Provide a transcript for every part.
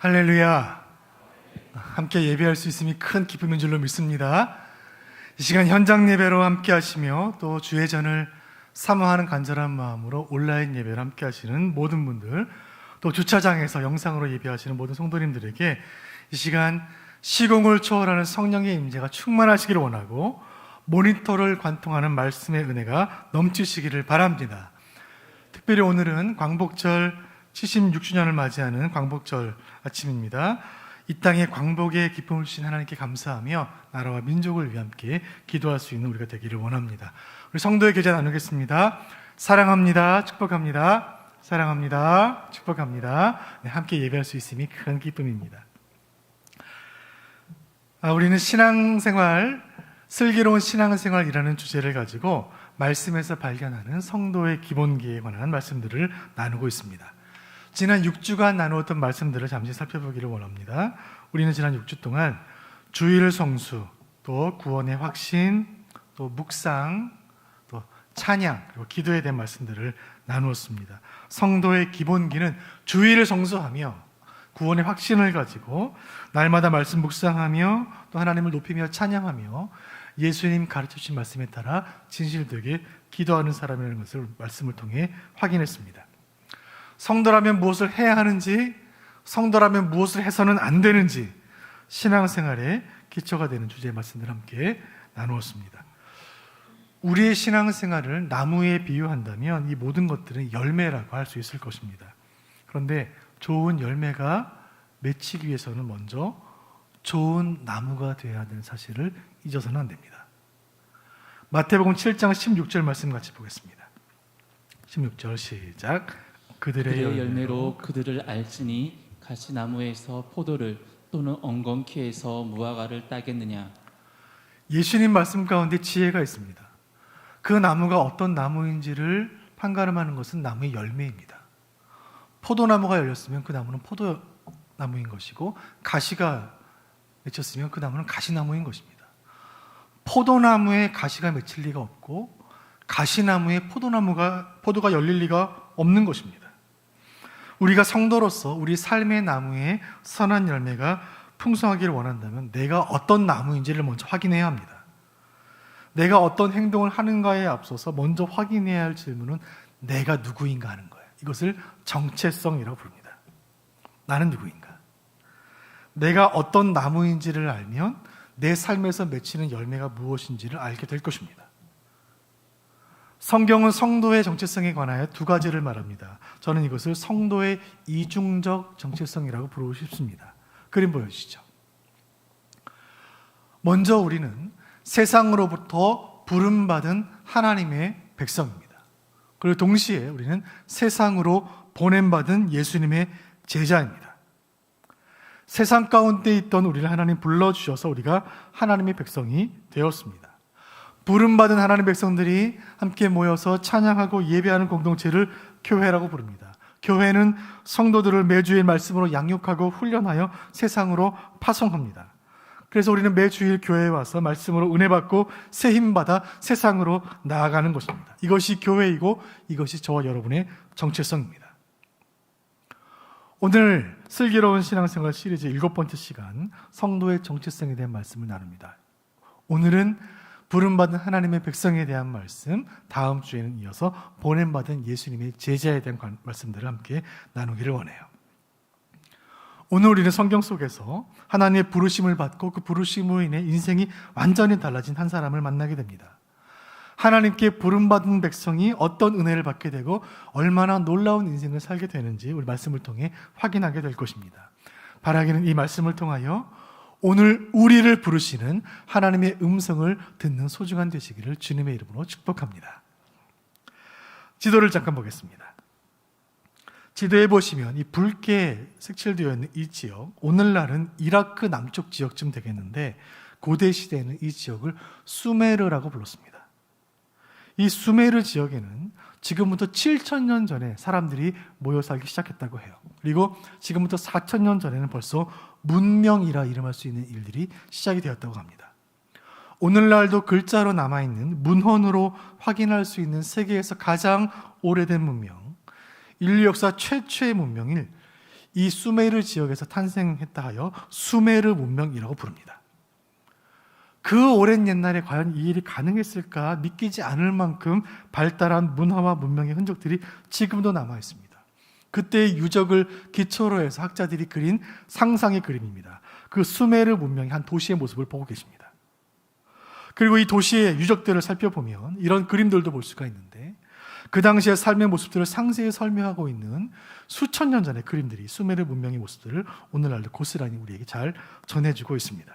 할렐루야. 함께 예배할 수 있음이 큰 기쁨인 줄로 믿습니다. 이 시간 현장 예배로 함께 하시며 또 주의 전을 사모하는 간절한 마음으로 온라인 예배를 함께 하시는 모든 분들, 또 주차장에서 영상으로 예배하시는 모든 성도님들에게 이 시간 시공을 초월하는 성령의 임재가 충만하시기를 원하고 모니터를 관통하는 말씀의 은혜가 넘치시기를 바랍니다. 특별히 오늘은 광복절 76주년을 맞이하는 광복절 아침입니다. 이 땅에 광복의 기쁨을 주신 하나님께 감사하며 나라와 민족을 위해 함께 기도할 수 있는 우리가 되기를 원합니다. 우리 성도의 계좌 나누겠습니다. 사랑합니다. 축복합니다. 사랑합니다. 축복합니다. 네, 함께 예배할 수 있음이 큰 기쁨입니다. 우리는 신앙생활, 슬기로운 신앙생활이라는 주제를 가지고 말씀에서 발견하는 성도의 기본기에 관한 말씀들을 나누고 있습니다. 지난 6주간 나누었던 말씀들을 잠시 살펴보기를 원합니다. 우리는 지난 6주 동안 주일 성수, 또 구원의 확신, 또 묵상, 또 찬양, 그리고 기도에 대한 말씀들을 나누었습니다. 성도의 기본기는 주일을 성수하며 구원의 확신을 가지고 날마다 말씀 묵상하며 또 하나님을 높이며 찬양하며 예수님 가르쳐주신 말씀에 따라 진실되게 기도하는 사람이라는 것을 말씀을 통해 확인했습니다. 성도라면 무엇을 해야 하는지, 성도라면 무엇을 해서는 안 되는지 신앙생활의 기초가 되는 주제의 말씀을 함께 나누었습니다. 우리의 신앙생활을 나무에 비유한다면 이 모든 것들은 열매라고 할 수 있을 것입니다. 그런데 좋은 열매가 맺히기 위해서는 먼저 좋은 나무가 되어야 하는 사실을 잊어서는 안 됩니다. 마태복음 7장 16절 말씀 같이 보겠습니다. 16절 시작. 그들의 열매로 그들을 알지니 가시나무에서 포도를 또는 엉겅퀴에서 무화과를 따겠느냐. 예수님 말씀 가운데 지혜가 있습니다. 그 나무가 어떤 나무인지를 판가름하는 것은 나무의 열매입니다. 포도나무가 열렸으면 그 나무는 포도나무인 것이고, 가시가 맺혔으면 그 나무는 가시나무인 것입니다. 포도나무에 가시가 맺힐 리가 없고 가시나무에 포도가 열릴 리가 없는 것입니다. 우리가 성도로서 우리 삶의 나무에 선한 열매가 풍성하기를 원한다면 내가 어떤 나무인지를 먼저 확인해야 합니다. 내가 어떤 행동을 하는가에 앞서서 먼저 확인해야 할 질문은 내가 누구인가 하는 거예요. 이것을 정체성이라고 부릅니다. 나는 누구인가? 내가 어떤 나무인지를 알면 내 삶에서 맺히는 열매가 무엇인지를 알게 될 것입니다. 성경은 성도의 정체성에 관하여 두 가지를 말합니다. 저는 이것을 성도의 이중적 정체성이라고 부르고 싶습니다. 그림 보여주시죠. 먼저 우리는 세상으로부터 부름받은 하나님의 백성입니다. 그리고 동시에 우리는 세상으로 보냄받은 예수님의 제자입니다. 세상 가운데 있던 우리를 하나님 불러주셔서 우리가 하나님의 백성이 되었습니다. 부름받은 하나님의 백성들이 함께 모여서 찬양하고 예배하는 공동체를 교회라고 부릅니다. 교회는 성도들을 매주일 말씀으로 양육하고 훈련하여 세상으로 파송합니다. 그래서 우리는 매주일 교회에 와서 말씀으로 은혜 받고 새 힘 받아 세상으로 나아가는 것입니다. 이것이 교회이고 이것이 저와 여러분의 정체성입니다. 오늘 슬기로운 신앙생활 시리즈 7번째 시간, 성도의 정체성에 대한 말씀을 나눕니다. 오늘은 부름받은 하나님의 백성에 대한 말씀, 다음 주에는 이어서 보냄받은 예수님의 제자에 대한 말씀들을 함께 나누기를 원해요. 오늘 우리는 성경 속에서 하나님의 부르심을 받고 그 부르심으로 인해 인생이 완전히 달라진 한 사람을 만나게 됩니다. 하나님께 부름받은 백성이 어떤 은혜를 받게 되고 얼마나 놀라운 인생을 살게 되는지 우리 말씀을 통해 확인하게 될 것입니다. 바라기는 이 말씀을 통하여 오늘 우리를 부르시는 하나님의 음성을 듣는 소중한 되시기를 주님의 이름으로 축복합니다. 지도를 잠깐 보겠습니다. 지도에 보시면 이 붉게 색칠되어 있는 이 지역, 오늘날은 이라크 남쪽 지역쯤 되겠는데 고대 시대에는 이 지역을 수메르라고 불렀습니다. 이 수메르 지역에는 지금부터 7,000년 전에 사람들이 모여 살기 시작했다고 해요. 그리고 지금부터 4,000년 전에는 벌써 문명이라 이름할 수 있는 일들이 시작이 되었다고 합니다. 오늘날도 글자로 남아있는 문헌으로 확인할 수 있는 세계에서 가장 오래된 문명, 인류 역사 최초의 문명인 이 수메르 지역에서 탄생했다 하여 수메르 문명이라고 부릅니다. 그 오랜 옛날에 과연 이 일이 가능했을까 믿기지 않을 만큼 발달한 문화와 문명의 흔적들이 지금도 남아 있습니다. 그때의 유적을 기초로 해서 학자들이 그린 상상의 그림입니다. 그 수메르 문명의 한 도시의 모습을 보고 계십니다. 그리고 이 도시의 유적들을 살펴보면 이런 그림들도 볼 수가 있는데, 그 당시의 삶의 모습들을 상세히 설명하고 있는 수천 년 전의 그림들이 수메르 문명의 모습들을 오늘날도 고스란히 우리에게 잘 전해주고 있습니다.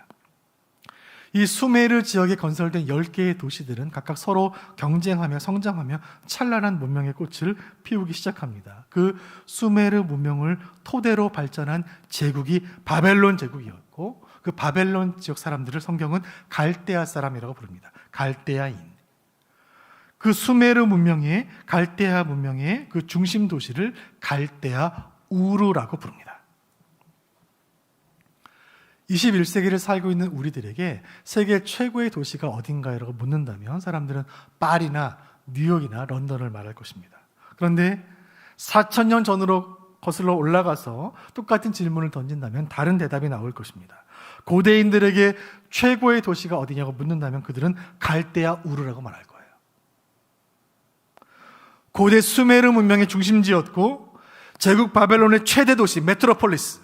이 수메르 지역에 건설된 10개의 도시들은 각각 서로 경쟁하며 성장하며 찬란한 문명의 꽃을 피우기 시작합니다. 그 수메르 문명을 토대로 발전한 제국이 바벨론 제국이었고, 그 바벨론 지역 사람들을 성경은 갈대아 사람이라고 부릅니다. 갈대아인. 그 수메르 문명의 갈대아 문명의 그 중심 도시를 갈대아 우르라고 부릅니다. 21세기를 살고 있는 우리들에게 세계 최고의 도시가 어딘가라고 묻는다면 사람들은 파리나 뉴욕이나 런던을 말할 것입니다. 그런데 4,000년 전으로 거슬러 올라가서 똑같은 질문을 던진다면 다른 대답이 나올 것입니다. 고대인들에게 최고의 도시가 어디냐고 묻는다면 그들은 갈대아 우르라고 말할 거예요. 고대 수메르 문명의 중심지였고 제국 바벨론의 최대 도시 메트로폴리스,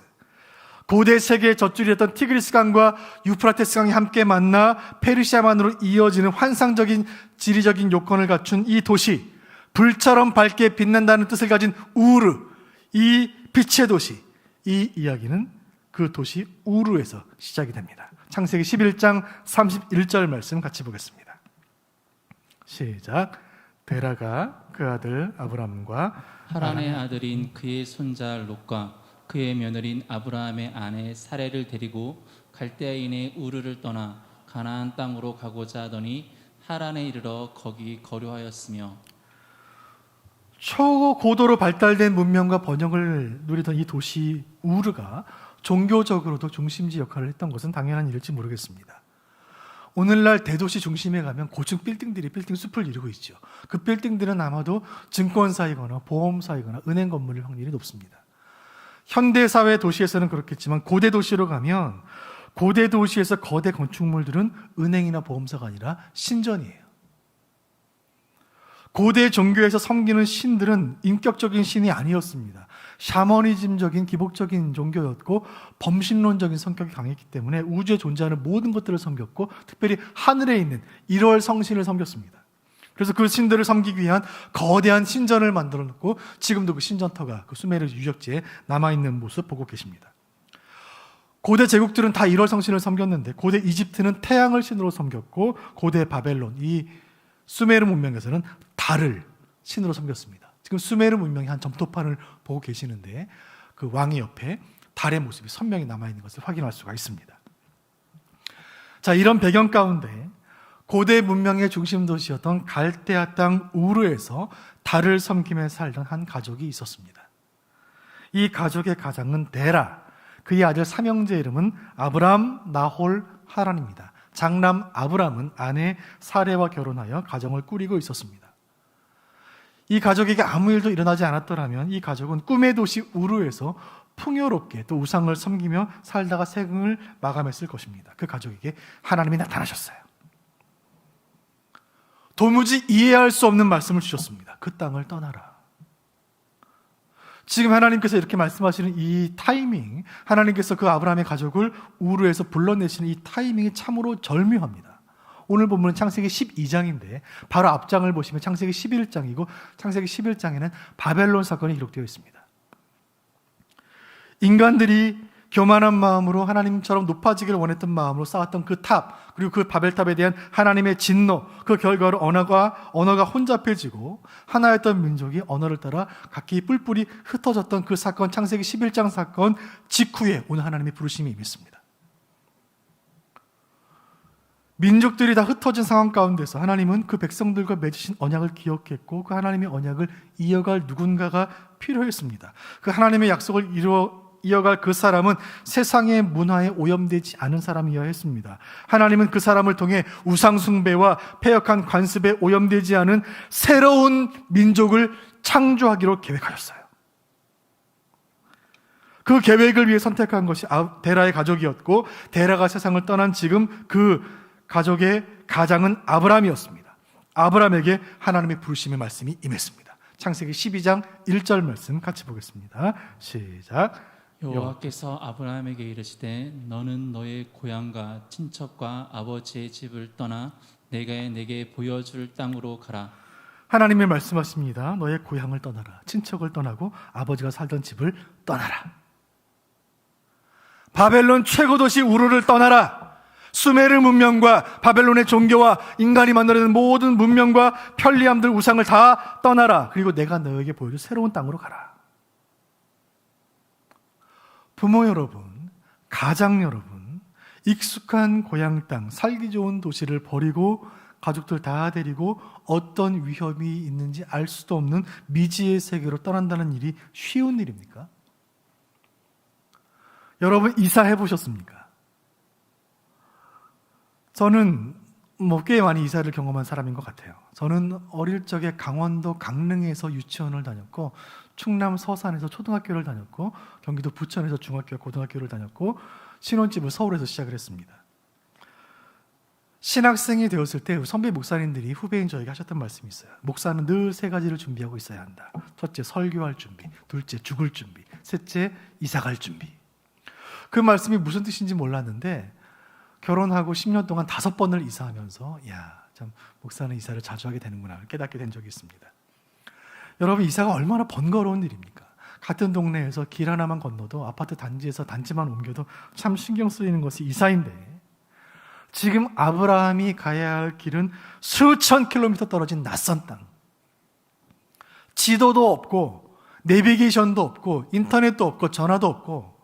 고대 세계의 젖줄이었던 티그리스강과 유프라테스 강이 함께 만나 페르시아만으로 이어지는 환상적인 지리적인 요건을 갖춘 이 도시, 불처럼 밝게 빛난다는 뜻을 가진 우르, 이 빛의 도시, 이 이야기는 그 도시 우르에서 시작이 됩니다. 창세기 11장 31절 말씀 같이 보겠습니다. 시작. 데라가 그 아들 아브람과 하란의 아들인 그의 손자 롯과 그의 며느리인 아브라함의 아내 사레를 데리고 갈대아인의 우르를 떠나 가나안 땅으로 가고자 하더니 하란에 이르러 거기 거류하였으며. 초고도로 발달된 문명과 번영을 누리던 이 도시 우르가 종교적으로도 중심지 역할을 했던 것은 당연한 일일지 모르겠습니다. 오늘날 대도시 중심에 가면 고층 빌딩들이 빌딩 숲을 이루고 있죠. 그 빌딩들은 아마도 증권사이거나 보험사이거나 은행 건물일 확률이 높습니다. 현대사회 도시에서는 그렇겠지만 고대 도시로 가면 고대 도시에서 거대 건축물들은 은행이나 보험사가 아니라 신전이에요. 고대 종교에서 섬기는 신들은 인격적인 신이 아니었습니다. 샤머니즘적인 기복적인 종교였고 범신론적인 성격이 강했기 때문에 우주에 존재하는 모든 것들을 섬겼고 특별히 하늘에 있는 1월 성신을 섬겼습니다. 그래서 그 신들을 섬기기 위한 거대한 신전을 만들어 놓고 지금도 그 신전터가 그 수메르 유적지에 남아있는 모습 보고 계십니다. 고대 제국들은 다 1월 성신을 섬겼는데 고대 이집트는 태양을 신으로 섬겼고 고대 바벨론, 이 수메르 문명에서는 달을 신으로 섬겼습니다. 지금 수메르 문명의 한 점토판을 보고 계시는데 그 왕의 옆에 달의 모습이 선명히 남아있는 것을 확인할 수가 있습니다. 자, 이런 배경 가운데 고대 문명의 중심 도시였던 갈대아 땅 우르에서 달을 섬기며 살던 한 가족이 있었습니다. 이 가족의 가장은 데라, 그의 아들 삼형제 이름은 아브람, 나홀, 하란입니다. 장남 아브람은 아내 사레와 결혼하여 가정을 꾸리고 있었습니다. 이 가족에게 아무 일도 일어나지 않았더라면 이 가족은 꿈의 도시 우르에서 풍요롭게 또 우상을 섬기며 살다가 생을 마감했을 것입니다. 그 가족에게 하나님이 나타나셨어요. 도무지 이해할 수 없는 말씀을 주셨습니다. 그 땅을 떠나라. 지금 하나님께서 이렇게 말씀하시는 이 타이밍, 하나님께서 그 아브라함의 가족을 우르에서 불러내시는 이 타이밍이 참으로 절묘합니다. 오늘 본문은 창세기 12장인데 바로 앞장을 보시면 창세기 11장이고 창세기 11장에는 바벨론 사건이 기록되어 있습니다. 인간들이 교만한 마음으로 하나님처럼 높아지기를 원했던 마음으로 쌓았던 그 탑, 그리고 그 바벨탑에 대한 하나님의 진노, 그 결과로 언어가 혼잡해지고 하나였던 민족이 언어를 따라 각기 뿔뿔이 흩어졌던 그 사건, 창세기 11장 사건 직후에 오늘 하나님의 부르심이 임했습니다. 민족들이 다 흩어진 상황 가운데서 하나님은 그 백성들과 맺으신 언약을 기억했고 그 하나님의 언약을 이어갈 누군가가 필요했습니다. 그 하나님의 약속을 이어갈 그 사람은 세상의 문화에 오염되지 않은 사람이어야 했습니다. 하나님은 그 사람을 통해 우상숭배와 패역한 관습에 오염되지 않은 새로운 민족을 창조하기로 계획하셨어요. 그 계획을 위해 선택한 것이 데라의 가족이었고, 데라가 세상을 떠난 지금 그 가족의 가장은 아브라함이었습니다. 아브라함에게 하나님의 부르심의 말씀이 임했습니다. 창세기 12장 1절 말씀 같이 보겠습니다. 시작. 여호와께서 아브라함에게 이르시되 너는 너의 고향과 친척과 아버지의 집을 떠나 내가 내게 보여줄 땅으로 가라. 하나님이 말씀하십니다. 너의 고향을 떠나라. 친척을 떠나고 아버지가 살던 집을 떠나라. 바벨론 최고 도시 우르를 떠나라. 수메르 문명과 바벨론의 종교와 인간이 만들어낸 모든 문명과 편리함들, 우상을 다 떠나라. 그리고 내가 너에게 보여줄 새로운 땅으로 가라. 부모 여러분, 가장 여러분, 익숙한 고향 땅, 살기 좋은 도시를 버리고 가족들 다 데리고 어떤 위협이 있는지 알 수도 없는 미지의 세계로 떠난다는 일이 쉬운 일입니까? 여러분 이사해 보셨습니까? 저는 꽤 많이 이사를 경험한 사람인 것 같아요. 저는 어릴 적에 강원도 강릉에서 유치원을 다녔고, 충남 서산에서 초등학교를 다녔고, 경기도 부천에서 중학교, 고등학교를 다녔고, 신혼집을 서울에서 시작을 했습니다. 신학생이 되었을 때 선배 목사님들이 후배인 저에게 하셨던 말씀이 있어요. 목사는 늘 세 가지를 준비하고 있어야 한다. 첫째, 설교할 준비. 둘째, 죽을 준비. 셋째, 이사갈 준비. 그 말씀이 무슨 뜻인지 몰랐는데 결혼하고 10년 동안 5번을 이사하면서 참 목사는 이사를 자주 하게 되는구나 깨닫게 된 적이 있습니다. 여러분, 이사가 얼마나 번거로운 일입니까? 같은 동네에서 길 하나만 건너도, 아파트 단지에서 단지만 옮겨도 참 신경 쓰이는 것이 이사인데, 지금 아브라함이 가야 할 길은 수천 킬로미터 떨어진 낯선 땅, 지도도 없고 내비게이션도 없고 인터넷도 없고 전화도 없고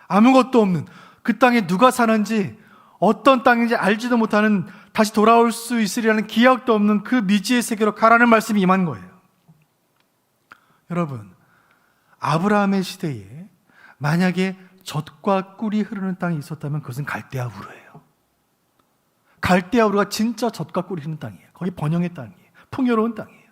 아무것도 없는 그 땅에 누가 사는지, 어떤 땅인지 알지도 못하는, 다시 돌아올 수 있으리라는 기약도 없는 그 미지의 세계로 가라는 말씀이 임한 거예요. 여러분, 아브라함의 시대에 만약에 젖과 꿀이 흐르는 땅이 있었다면 그것은 갈대아 우르예요. 갈대아 우르가 진짜 젖과 꿀이 흐르는 땅이에요. 거기 번영의 땅이에요. 풍요로운 땅이에요.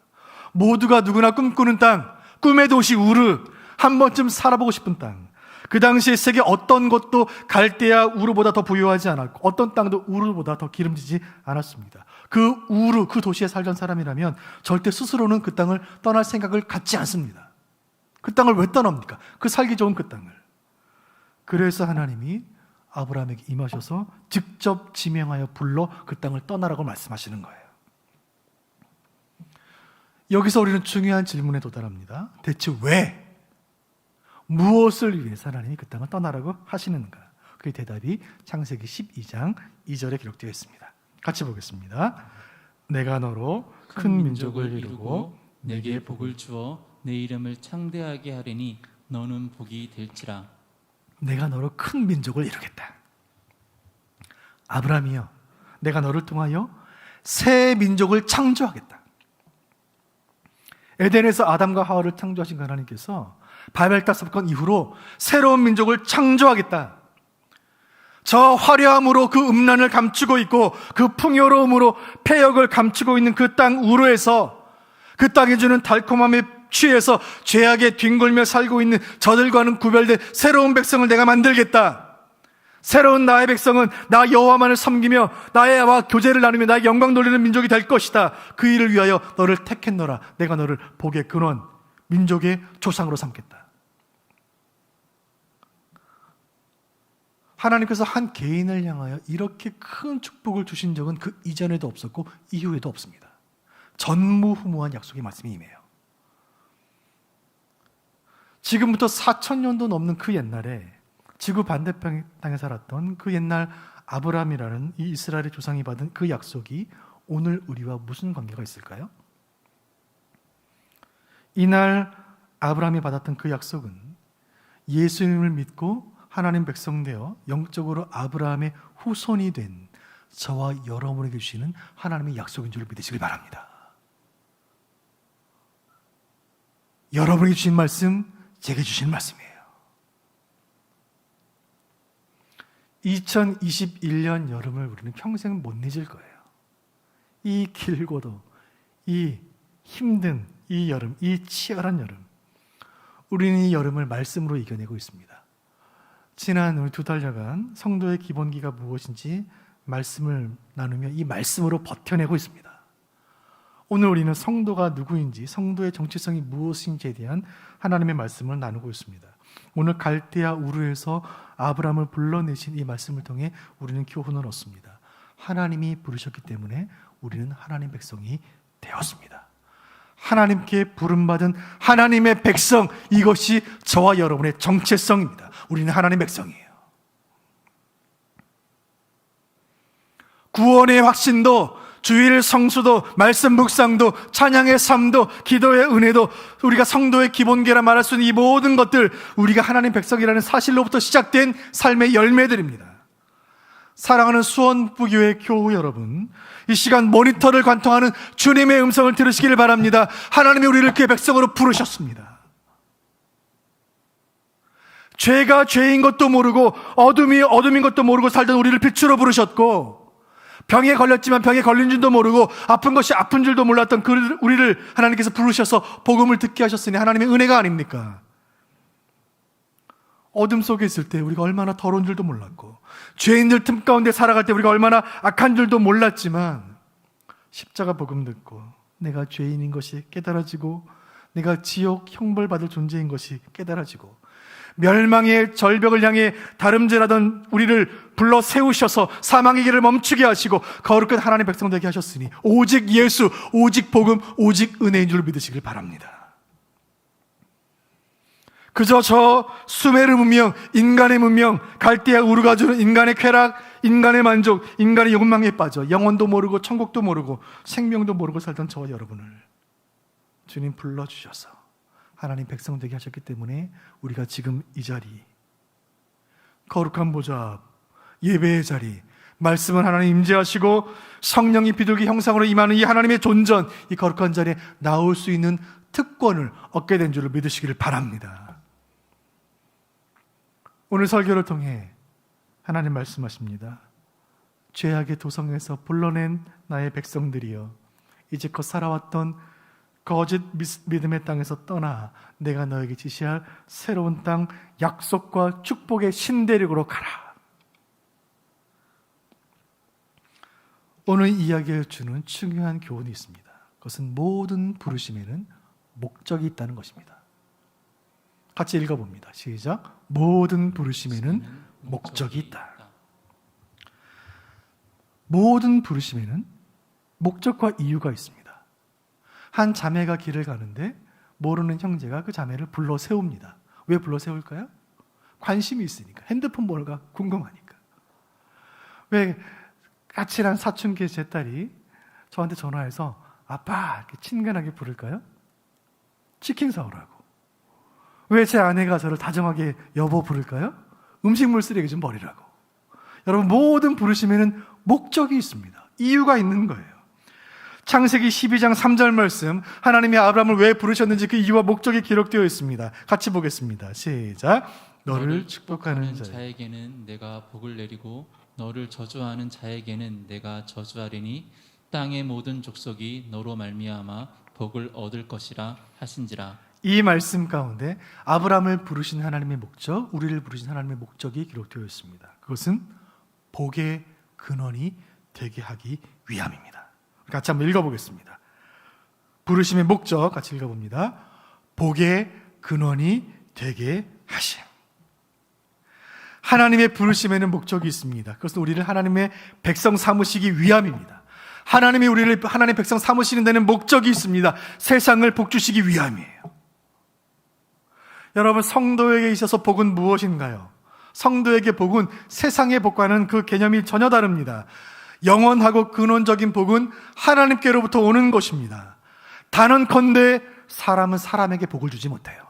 모두가 누구나 꿈꾸는 땅, 꿈의 도시 우르, 한 번쯤 살아보고 싶은 땅. 그 당시에 세계 어떤 것도 갈대아 우르보다 더 부유하지 않았고, 어떤 땅도 우르보다 더 기름지지 않았습니다. 그 우르, 그 도시에 살던 사람이라면 절대 스스로는 그 땅을 떠날 생각을 갖지 않습니다. 그 땅을 왜 떠납니까? 그 살기 좋은 그 땅을. 그래서 하나님이 아브라함에게 임하셔서 직접 지명하여 불러 그 땅을 떠나라고 말씀하시는 거예요. 여기서 우리는 중요한 질문에 도달합니다. 대체 왜? 무엇을 위해서 하나님이 그 땅을 떠나라고 하시는가? 그 대답이 창세기 12장 2절에 기록되어 있습니다. 같이 보겠습니다. 내가 너로 큰 민족을 이루고 내게 복을 주어 내 이름을 창대하게 하리니 너는 복이 될지라. 내가 너로 큰 민족을 이루겠다. 아브라함이여, 내가 너를 통하여 새 민족을 창조하겠다. 에덴에서 아담과 하와를 창조하신 하나님께서 바벨탑 사건 이후로 새로운 민족을 창조하겠다. 저 화려함으로 그 음란을 감추고 있고 그 풍요로움으로 폐역을 감추고 있는 그 땅 우르에서, 그 땅이 주는 달콤함에 취해서 죄악에 뒹굴며 살고 있는 저들과는 구별된 새로운 백성을 내가 만들겠다. 새로운 나의 백성은 나 여호와만을 섬기며 나와 교제를 나누며 나의 영광 돌리는 민족이 될 것이다. 그 일을 위하여 너를 택했노라. 내가 너를 복의 근원, 민족의 조상으로 삼겠다. 하나님께서 한 개인을 향하여 이렇게 큰 축복을 주신 적은 그 이전에도 없었고 이후에도 없습니다. 전무후무한 약속의 말씀이 임해요. 지금부터 4,000년도 넘는 그 옛날에 지구 반대편 땅에 살았던 그 옛날 아브라함이라는 이 이스라엘의 조상이 받은 그 약속이 오늘 우리와 무슨 관계가 있을까요? 이날 아브라함이 받았던 그 약속은 예수님을 믿고 하나님 백성 되어 영적으로 아브라함의 후손이 된 저와 여러분에게 주시는 하나님의 약속인 줄 믿으시길 바랍니다. 여러분에게 주신 말씀, 제게 주신 말씀이에요. 2021년 여름을 우리는 평생 못 잊을 거예요. 이 길고도, 이 힘든 이 여름, 이 치열한 여름, 우리는 이 여름을 말씀으로 이겨내고 있습니다. 지난 우리 2달여간 성도의 기본기가 무엇인지 말씀을 나누며 이 말씀으로 버텨내고 있습니다. 오늘 우리는 성도가 누구인지, 성도의 정체성이 무엇인지에 대한 하나님의 말씀을 나누고 있습니다. 오늘 갈대아 우르에서 아브라함을 불러내신 이 말씀을 통해 우리는 교훈을 얻습니다. 하나님이 부르셨기 때문에 우리는 하나님 백성이 되었습니다. 하나님께 부름받은 하나님의 백성, 이것이 저와 여러분의 정체성입니다. 우리는 하나님 백성이에요. 구원의 확신도, 주일 성수도, 말씀 묵상도, 찬양의 삶도, 기도의 은혜도, 우리가 성도의 기본계라 말할 수 있는 이 모든 것들, 우리가 하나님 백성이라는 사실로부터 시작된 삶의 열매들입니다. 사랑하는 수원부교회 교우 여러분, 이 시간 모니터를 관통하는 주님의 음성을 들으시기를 바랍니다. 하나님이 우리를 그의 백성으로 부르셨습니다. 죄가 죄인 것도 모르고 어둠이 어둠인 것도 모르고 살던 우리를 빛으로 부르셨고, 병에 걸렸지만 병에 걸린 줄도 모르고 아픈 것이 아픈 줄도 몰랐던 우리를 하나님께서 부르셔서 복음을 듣게 하셨으니 하나님의 은혜가 아닙니까? 어둠 속에 있을 때 우리가 얼마나 더러운 줄도 몰랐고, 죄인들 틈 가운데 살아갈 때 우리가 얼마나 악한 줄도 몰랐지만, 십자가 복음 듣고 내가 죄인인 것이 깨달아지고, 내가 지옥 형벌받을 존재인 것이 깨달아지고, 멸망의 절벽을 향해 다름질하던 우리를 불러 세우셔서 사망의 길을 멈추게 하시고 거룩한 하나님의 백성 되게 하셨으니 오직 예수, 오직 복음, 오직 은혜인 줄 믿으시길 바랍니다. 그저 저 수메르 문명, 인간의 문명, 갈대아 우르가 주는 인간의 쾌락, 인간의 만족, 인간의 욕망에 빠져 영혼도 모르고 천국도 모르고 생명도 모르고 살던 저와 여러분을 주님 불러주셔서 하나님 백성 되게 하셨기 때문에 우리가 지금 이 자리, 거룩한 보좌, 예배의 자리, 말씀은 하나님 임재하시고 성령이 비둘기 형상으로 임하는 이 하나님의 존전, 이 거룩한 자리에 나올 수 있는 특권을 얻게 된 줄을 믿으시기를 바랍니다. 오늘 설교를 통해 하나님 말씀하십니다. 죄악의 도성에서 불러낸 나의 백성들이여, 이제껏 살아왔던 거짓 믿음의 땅에서 떠나 내가 너에게 지시할 새로운 땅, 약속과 축복의 신대륙으로 가라. 오늘 이야기해 주는 중요한 교훈이 있습니다. 그것은 모든 부르심에는 목적이 있다는 것입니다. 같이 읽어봅니다. 시작. 모든 부르심에는 목적이 있다. 모든 부르심에는 목적과 이유가 있습니다. 한 자매가 길을 가는데 모르는 형제가 그 자매를 불러 세웁니다. 왜 불러 세울까요? 관심이 있으니까. 핸드폰 번호가 궁금하니까. 왜 까칠한 사춘기 제 딸이 저한테 전화해서 아빠 이렇게 친근하게 부를까요? 치킨 사오라고. 왜 제 아내가 저를 다정하게 여보 부를까요? 음식물 쓰레기 좀 버리라고. 여러분, 모든 부르심에는 목적이 있습니다. 이유가 있는 거예요. 창세기 12장 3절 말씀, 하나님이 아브라함을 왜 부르셨는지 그 이유와 목적이 기록되어 있습니다. 같이 보겠습니다. 시작. 너를 축복하는 자에게는 내가 복을 내리고 너를 저주하는 자에게는 내가 저주하리니 땅의 모든 족속이 너로 말미암아 복을 얻을 것이라 하신지라. 이 말씀 가운데 아브라함을 부르신 하나님의 목적, 우리를 부르신 하나님의 목적이 기록되어 있습니다. 그것은 복의 근원이 되게 하기 위함입니다. 같이 한번 읽어보겠습니다. 부르심의 목적 같이 읽어봅니다. 복의 근원이 되게 하심. 하나님의 부르심에는 목적이 있습니다. 그것은 우리를 하나님의 백성 삼으시기 위함입니다. 하나님이 우리를 하나님의 백성 삼으시는 데는 목적이 있습니다. 세상을 복 주시기 위함이에요. 여러분, 성도에게 있어서 복은 무엇인가요? 성도에게 복은 세상의 복과는 그 개념이 전혀 다릅니다. 영원하고 근원적인 복은 하나님께로부터 오는 것입니다. 단언컨대 사람은 사람에게 복을 주지 못해요.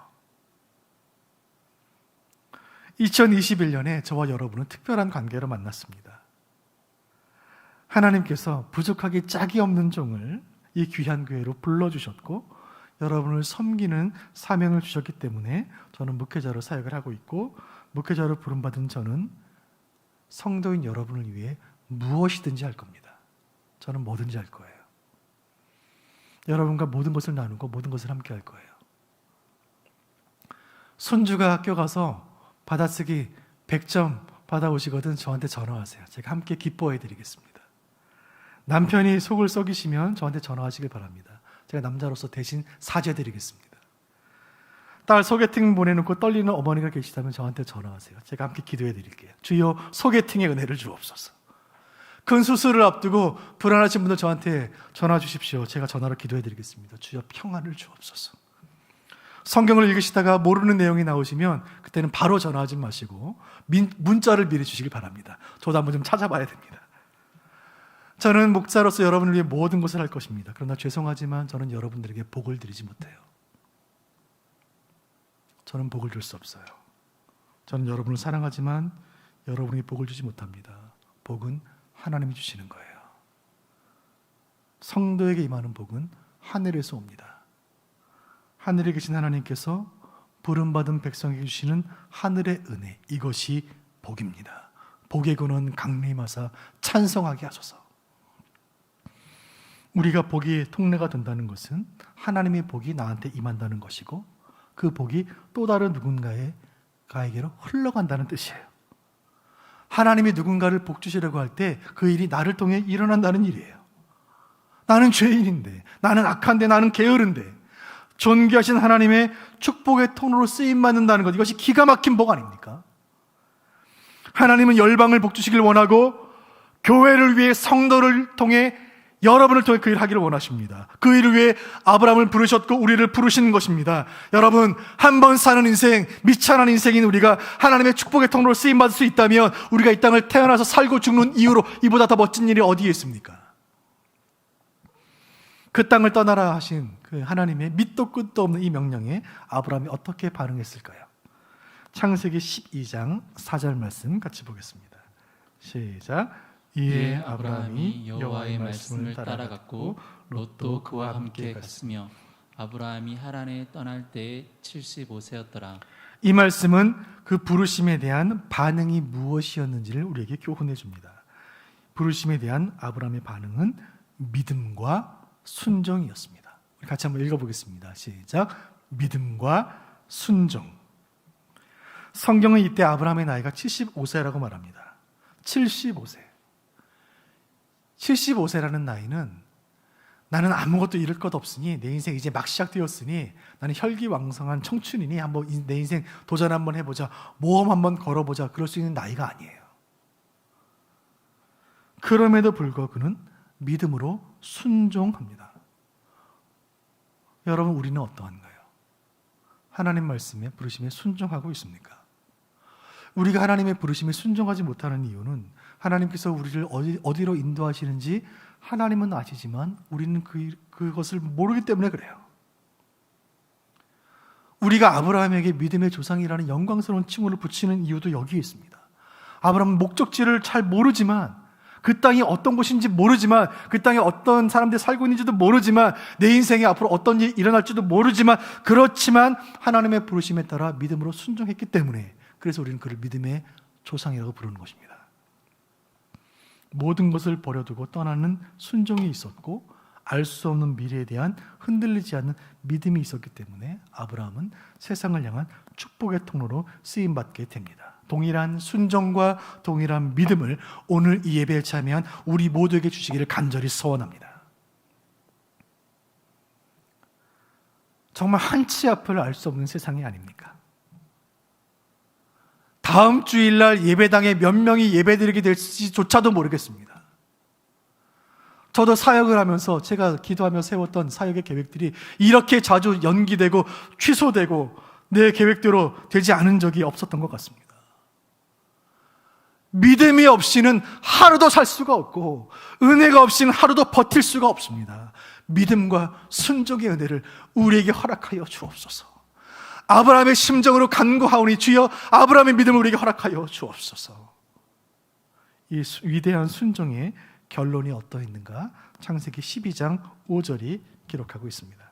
2021년에 저와 여러분은 특별한 관계로 만났습니다. 하나님께서 부족하기 짝이 없는 종을 이 귀한 교회로 불러주셨고 여러분을 섬기는 사명을 주셨기 때문에 저는 목회자로 사역을 하고 있고, 목회자로 부름받은 저는 성도인 여러분을 위해 무엇이든지 할 겁니다. 저는 뭐든지 할 거예요. 여러분과 모든 것을 나누고 모든 것을 함께 할 거예요. 손주가 학교 가서 받아쓰기 100점 받아오시거든 저한테 전화하세요. 제가 함께 기뻐해 드리겠습니다. 남편이 속을 썩이시면 저한테 전화하시길 바랍니다. 제가 남자로서 대신 사죄 드리겠습니다. 딸 소개팅 보내놓고 떨리는 어머니가 계시다면 저한테 전화하세요. 제가 함께 기도해 드릴게요. 주여 소개팅의 은혜를 주옵소서. 큰 수술을 앞두고 불안하신 분들 저한테 전화 주십시오. 제가 전화로 기도해 드리겠습니다. 주여 평안을 주옵소서. 성경을 읽으시다가 모르는 내용이 나오시면 그때는 바로 전화하지 마시고 문자를 미리 주시길 바랍니다. 저도 한번 좀 찾아봐야 됩니다. 저는 목사로서 여러분을 위해 모든 것을 할 것입니다. 그러나 죄송하지만 저는 여러분들에게 복을 드리지 못해요. 저는 복을 줄 수 없어요. 저는 여러분을 사랑하지만 여러분에게 복을 주지 못합니다. 복은 하나님이 주시는 거예요. 성도에게 임하는 복은 하늘에서 옵니다. 하늘에 계신 하나님께서 부름받은 백성에게 주시는 하늘의 은혜, 이것이 복입니다. 복의 근원 강림하사 찬송하게 하소서. 우리가 복이 통례가 된다는 것은 하나님의 복이 나한테 임한다는 것이고 그 복이 또 다른 누군가에게로 흘러간다는 뜻이에요. 하나님이 누군가를 복 주시려고 할 때 그 일이 나를 통해 일어난다는 일이에요. 나는 죄인인데, 나는 악한데, 나는 게으른데 존귀하신 하나님의 축복의 통로로 쓰임받는다는 것, 이것이 기가 막힌 복 아닙니까? 하나님은 열방을 복 주시길 원하고 교회를 위해 성도를 통해 여러분을 통해 그 일을 하기를 원하십니다. 그 일을 위해 아브라함을 부르셨고 우리를 부르시는 것입니다. 여러분, 한 번 사는 인생, 미천한 인생인 우리가 하나님의 축복의 통로로 쓰임받을 수 있다면 우리가 이 땅을 태어나서 살고 죽는 이유로 이보다 더 멋진 일이 어디에 있습니까? 그 땅을 떠나라 하신 그 하나님의 밑도 끝도 없는 이 명령에 아브라함이 어떻게 반응했을까요? 창세기 12장 4절 말씀 같이 보겠습니다. 시작. 이에 아브라함이 여호와의 말씀을 따라갔고 롯도 그와 함께 갔으며 아브라함이 하란에 떠날 때에 75세였더라. 이 말씀은 그 부르심에 대한 반응이 무엇이었는지를 우리에게 교훈해 줍니다. 부르심에 대한 아브라함의 반응은 믿음과 순종이었습니다. 우리 같이 한번 읽어보겠습니다. 시작. 믿음과 순종. 성경은 이때 아브라함의 나이가 75세라고 말합니다. 75세. 75세라는 나이는 나는 아무것도 잃을 것 없으니 내 인생 이제 막 시작되었으니 나는 혈기왕성한 청춘이니 한번 내 인생 도전 한번 해보자, 모험 한번 걸어보자, 그럴 수 있는 나이가 아니에요. 그럼에도 불구하고 그는 믿음으로 순종합니다. 여러분, 우리는 어떠한가요? 하나님 말씀에 부르심에 순종하고 있습니까? 우리가 하나님의 부르심에 순종하지 못하는 이유는 하나님께서 우리를 어디로 인도하시는지 하나님은 아시지만 우리는 그것을 모르기 때문에 그래요. 우리가 아브라함에게 믿음의 조상이라는 영광스러운 칭호를 붙이는 이유도 여기에 있습니다. 아브라함은 목적지를 잘 모르지만, 그 땅이 어떤 곳인지 모르지만, 그 땅에 어떤 사람들이 살고 있는지도 모르지만, 내 인생에 앞으로 어떤 일이 일어날지도 모르지만, 그렇지만 하나님의 부르심에 따라 믿음으로 순종했기 때문에, 그래서 우리는 그를 믿음의 조상이라고 부르는 것입니다. 모든 것을 버려두고 떠나는 순종이 있었고 알 수 없는 미래에 대한 흔들리지 않는 믿음이 있었기 때문에 아브라함은 세상을 향한 축복의 통로로 쓰임받게 됩니다. 동일한 순종과 동일한 믿음을 오늘 이 예배에 참여한 우리 모두에게 주시기를 간절히 소원합니다. 정말 한치 앞을 알 수 없는 세상이 아닙니까? 다음 주일날 예배당에 몇 명이 예배드리게 될지조차도 모르겠습니다. 저도 사역을 하면서 제가 기도하며 세웠던 사역의 계획들이 이렇게 자주 연기되고 취소되고 내 계획대로 되지 않은 적이 없었던 것 같습니다. 믿음이 없이는 하루도 살 수가 없고 은혜가 없이는 하루도 버틸 수가 없습니다. 믿음과 순종의 은혜를 우리에게 허락하여 주옵소서. 아브라함의 심정으로 간구하오니 주여 아브라함의 믿음을 우리에게 허락하여 주옵소서. 이 위대한 순종의 결론이 어떠했는가? 창세기 12장 5절이 기록하고 있습니다.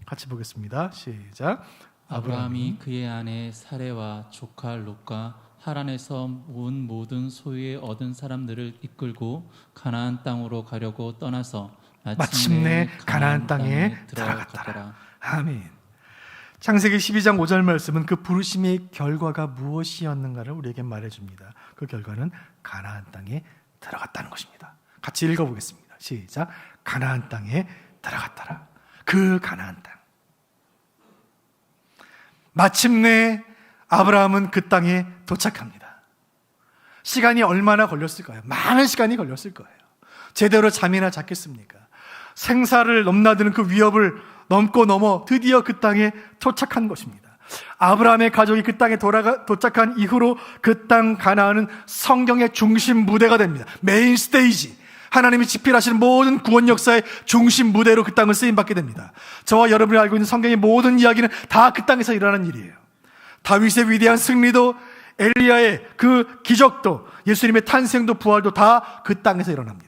같이 보겠습니다. 시작. 아브라함이 그의 아내 사레와 조카 롯과 하란에서 온 모든 소유에 얻은 사람들을 이끌고 가나안 땅으로 가려고 떠나서 마침내 가나안 땅에 들어갔더라. 아멘. 창세기 12장 5절 말씀은 그 부르심의 결과가 무엇이었는가를 우리에게 말해줍니다. 그 결과는 가나안 땅에 들어갔다는 것입니다. 같이 읽어보겠습니다. 시작. 가나안 땅에 들어갔더라. 그 가나안 땅. 마침내 아브라함은 그 땅에 도착합니다. 시간이 얼마나 걸렸을까요? 많은 시간이 걸렸을 거예요. 제대로 잠이나 잤겠습니까? 생사를 넘나드는 그 위협을 넘고 넘어 드디어 그 땅에 도착한 것입니다. 아브라함의 가족이 그 땅에 도착한 이후로 그 땅 가나안은 성경의 중심 무대가 됩니다. 메인 스테이지. 하나님이 집필하시는 모든 구원 역사의 중심 무대로 그 땅을 쓰임받게 됩니다. 저와 여러분이 알고 있는 성경의 모든 이야기는 다 그 땅에서 일어나는 일이에요. 다윗의 위대한 승리도, 엘리야의 그 기적도, 예수님의 탄생도 부활도 다 그 땅에서 일어납니다.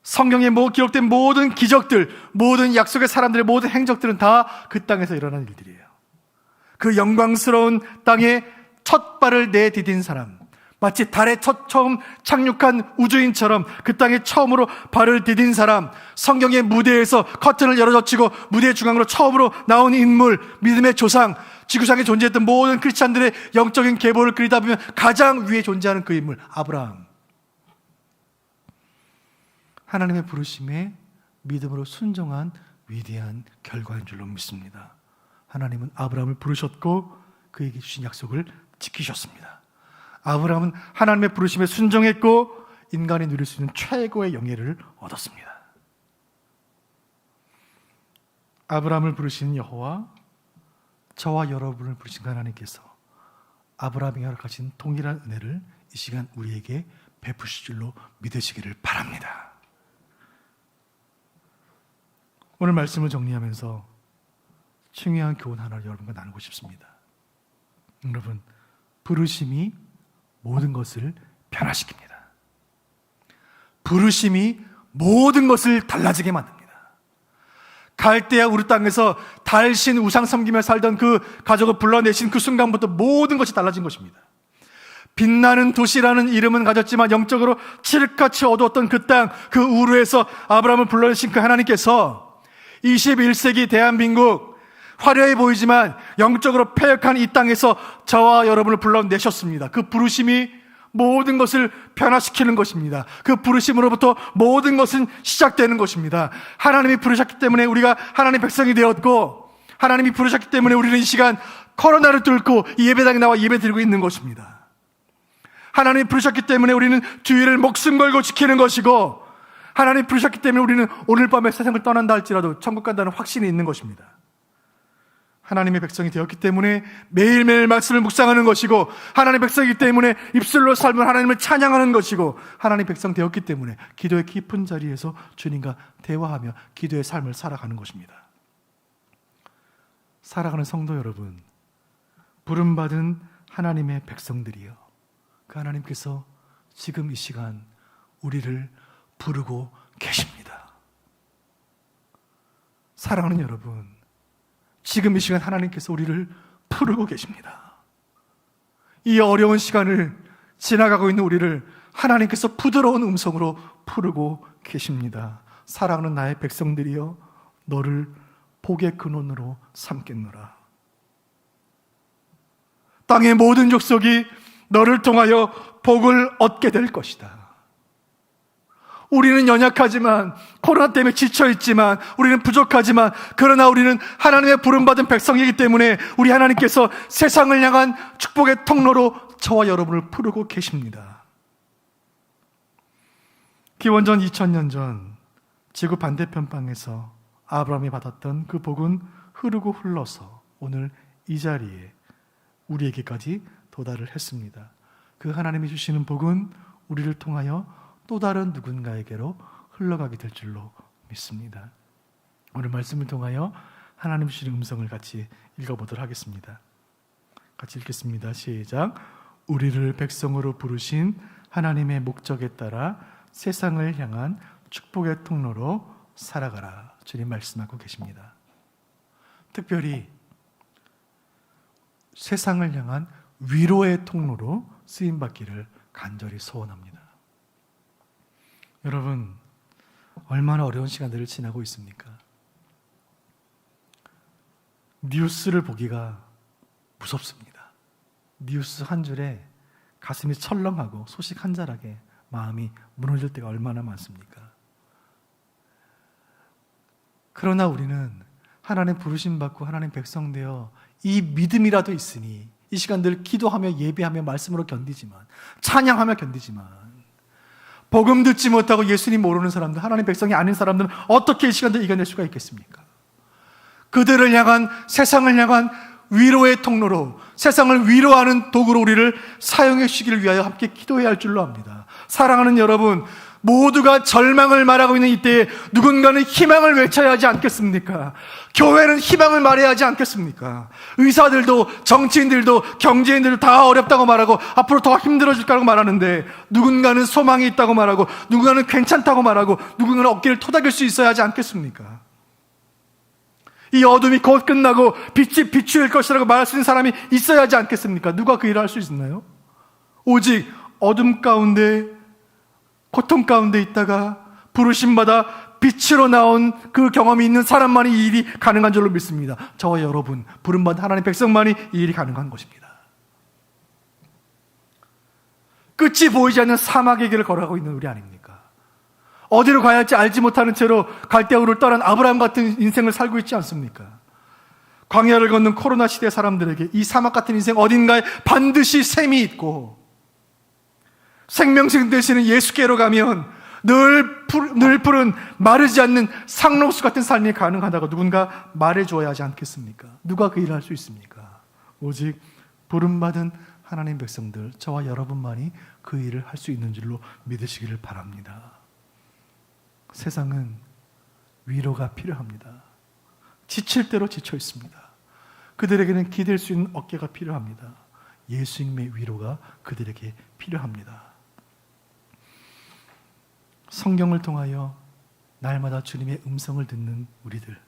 성경에 기록된 모든 기적들, 모든 약속의 사람들의 모든 행적들은 다 그 땅에서 일어나는 일들이에요. 그 영광스러운 땅에 첫 발을 내디딘 사람, 마치 달에 처음 착륙한 우주인처럼 그 땅에 처음으로 발을 디딘 사람, 성경의 무대에서 커튼을 열어젖히고 무대 중앙으로 처음으로 나온 인물, 믿음의 조상, 지구상에 존재했던 모든 크리스찬들의 영적인 계보를 그리다 보면 가장 위에 존재하는 그 인물, 아브라함. 하나님의 부르심에 믿음으로 순종한 위대한 결과인 줄로 믿습니다. 하나님은 아브라함을 부르셨고 그에게 주신 약속을 지키셨습니다. 아브라함은 하나님의 부르심에 순종했고 인간이 누릴 수 있는 최고의 영예를 얻었습니다. 아브라함을 부르신 여호와, 저와 여러분을 부르신 하나님께서 아브라함에게 허락하신 동일한 은혜를 이 시간 우리에게 베푸실 줄로 믿으시기를 바랍니다. 오늘 말씀을 정리하면서 중요한 교훈 하나를 여러분과 나누고 싶습니다. 여러분, 부르심이 모든 것을 변화시킵니다. 부르심이 모든 것을 달라지게 만듭니다. 갈대아 우르 땅에서 달신 우상 섬기며 살던 그 가족을 불러내신 그 순간부터 모든 것이 달라진 것입니다. 빛나는 도시라는 이름은 가졌지만 영적으로 칠흑같이 어두웠던 그 땅, 그 우르에서 아브라함을 불러내신 그 하나님께서 21세기 대한민국, 화려해 보이지만 영적으로 패역한 이 땅에서 저와 여러분을 불러내셨습니다. 그 부르심이 모든 것을 변화시키는 것입니다. 그 부르심으로부터 모든 것은 시작되는 것입니다. 하나님이 부르셨기 때문에 우리가 하나님의 백성이 되었고, 하나님이 부르셨기 때문에 우리는 이 시간 코로나를 뚫고 이 예배당에 나와 예배 드리고 있는 것입니다. 하나님이 부르셨기 때문에 우리는 주의를 목숨 걸고 지키는 것이고, 하나님이 부르셨기 때문에 우리는 오늘 밤에 세상을 떠난다 할지라도 천국 간다는 확신이 있는 것입니다. 하나님의 백성이 되었기 때문에 매일매일 말씀을 묵상하는 것이고, 하나님의 백성이기 때문에 입술로 삶을 하나님을 찬양하는 것이고, 하나님의 백성 되었기 때문에 기도의 깊은 자리에서 주님과 대화하며 기도의 삶을 살아가는 것입니다. 살아가는 성도 여러분, 부름받은 하나님의 백성들이여, 그 하나님께서 지금 이 시간 우리를 부르고 계십니다. 사랑하는 여러분, 지금 이 시간 하나님께서 우리를 부르고 계십니다. 이 어려운 시간을 지나가고 있는 우리를 하나님께서 부드러운 음성으로 부르고 계십니다. 사랑하는 나의 백성들이여, 너를 복의 근원으로 삼겠노라. 땅의 모든 족속이 너를 통하여 복을 얻게 될 것이다. 우리는 연약하지만, 코로나 때문에 지쳐있지만, 우리는 부족하지만, 그러나 우리는 하나님의 부름받은 백성이기 때문에 우리 하나님께서 세상을 향한 축복의 통로로 저와 여러분을 부르고 계십니다. 기원전 2000년 전 지구 반대편 땅에서 아브라함이 받았던 그 복은 흐르고 흘러서 오늘 이 자리에 우리에게까지 도달을 했습니다. 그 하나님이 주시는 복은 우리를 통하여 또 다른 누군가에게로 흘러가게 될 줄로 믿습니다. 오늘 말씀을 통하여 하나님 주시는 음성을 같이 읽어보도록 하겠습니다. 같이 읽겠습니다. 시작. 우리를 백성으로 부르신 하나님의 목적에 따라 세상을 향한 축복의 통로로 살아가라. 주님 말씀하고 계십니다. 특별히 세상을 향한 위로의 통로로 쓰임받기를 간절히 소원합니다. 여러분, 얼마나 어려운 시간들을 지나고 있습니까? 뉴스를 보기가 무섭습니다. 뉴스 한 줄에 가슴이 철렁하고 소식 한 자락에 마음이 무너질 때가 얼마나 많습니까? 그러나 우리는 하나님 부르심 받고 하나님 백성 되어 이 믿음이라도 있으니 이 시간들 기도하며 예배하며 말씀으로 견디지만, 찬양하며 견디지만, 복음 듣지 못하고 예수님 모르는 사람들, 하나님 백성이 아닌 사람들은 어떻게 이 시간들 이겨낼 수가 있겠습니까? 그들을 향한, 세상을 향한 위로의 통로로, 세상을 위로하는 도구로 우리를 사용해 주시기를 위하여 함께 기도해야 할 줄로 압니다. 사랑하는 여러분, 모두가 절망을 말하고 있는 이때에 누군가는 희망을 외쳐야 하지 않겠습니까? 교회는 희망을 말해야 하지 않겠습니까? 의사들도, 정치인들도, 경제인들도 다 어렵다고 말하고 앞으로 더 힘들어질 거라고 말하는데, 누군가는 소망이 있다고 말하고, 누군가는 괜찮다고 말하고, 누군가는 어깨를 토닥일 수 있어야 하지 않겠습니까? 이 어둠이 곧 끝나고 빛이 비추일 것이라고 말할 수 있는 사람이 있어야 하지 않겠습니까? 누가 그 일을 할 수 있나요? 오직 어둠 가운데, 고통 가운데 있다가 부르심받아 빛으로 나온 그 경험이 있는 사람만이 이 일이 가능한 줄로 믿습니다. 저와 여러분, 부름받은 하나님 백성만이 이 일이 가능한 것입니다. 끝이 보이지 않는 사막의 길을 걸어가고 있는 우리 아닙니까? 어디로 가야 할지 알지 못하는 채로 갈대우를 떠난 아브라함 같은 인생을 살고 있지 않습니까? 광야를 걷는 코로나 시대 사람들에게 이 사막 같은 인생 어딘가에 반드시 샘이 있고, 생명식 되시는 예수께로 가면 늘 푸른 마르지 않는 상록수 같은 삶이 가능하다고 누군가 말해줘야 하지 않겠습니까? 누가 그 일을 할 수 있습니까? 오직 부름받은 하나님 백성들, 저와 여러분만이 그 일을 할 수 있는 줄로 믿으시기를 바랍니다. 세상은 위로가 필요합니다. 지칠 대로 지쳐 있습니다. 그들에게는 기댈 수 있는 어깨가 필요합니다. 예수님의 위로가 그들에게 필요합니다. 성경을 통하여 날마다 주님의 음성을 듣는 우리들,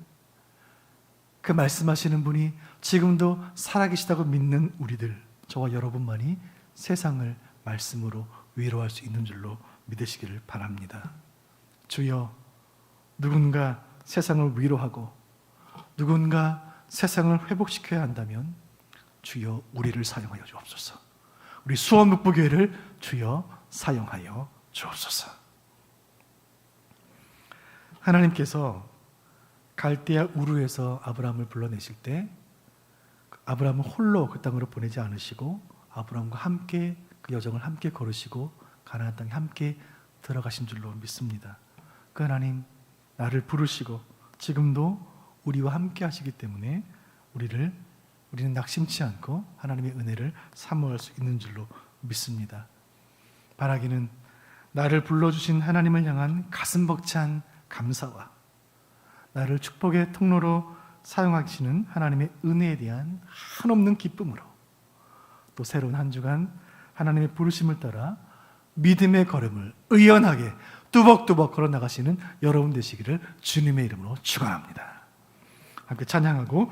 그 말씀하시는 분이 지금도 살아계시다고 믿는 우리들, 저와 여러분만이 세상을 말씀으로 위로할 수 있는 줄로 믿으시기를 바랍니다. 주여, 누군가 세상을 위로하고 누군가 세상을 회복시켜야 한다면 주여 우리를 사용하여 주옵소서. 우리 수원묵부교회를 주여 사용하여 주옵소서. 하나님께서 갈대아 우르에서 아브라함을 불러내실 때 아브라함은 홀로 그 땅으로 보내지 않으시고 아브라함과 함께 그 여정을 함께 걸으시고 가나안 땅에 함께 들어가신 줄로 믿습니다. 그 하나님, 나를 부르시고 지금도 우리와 함께 하시기 때문에 우리는 낙심치 않고 하나님의 은혜를 사모할 수 있는 줄로 믿습니다. 바라기는 나를 불러주신 하나님을 향한 가슴 벅찬 감사와 나를 축복의 통로로 사용하시는 하나님의 은혜에 대한 한없는 기쁨으로 또 새로운 한 주간 하나님의 부르심을 따라 믿음의 걸음을 의연하게 뚜벅뚜벅 걸어 나가시는 여러분 되시기를 주님의 이름으로 축원합니다. 함께 찬양하고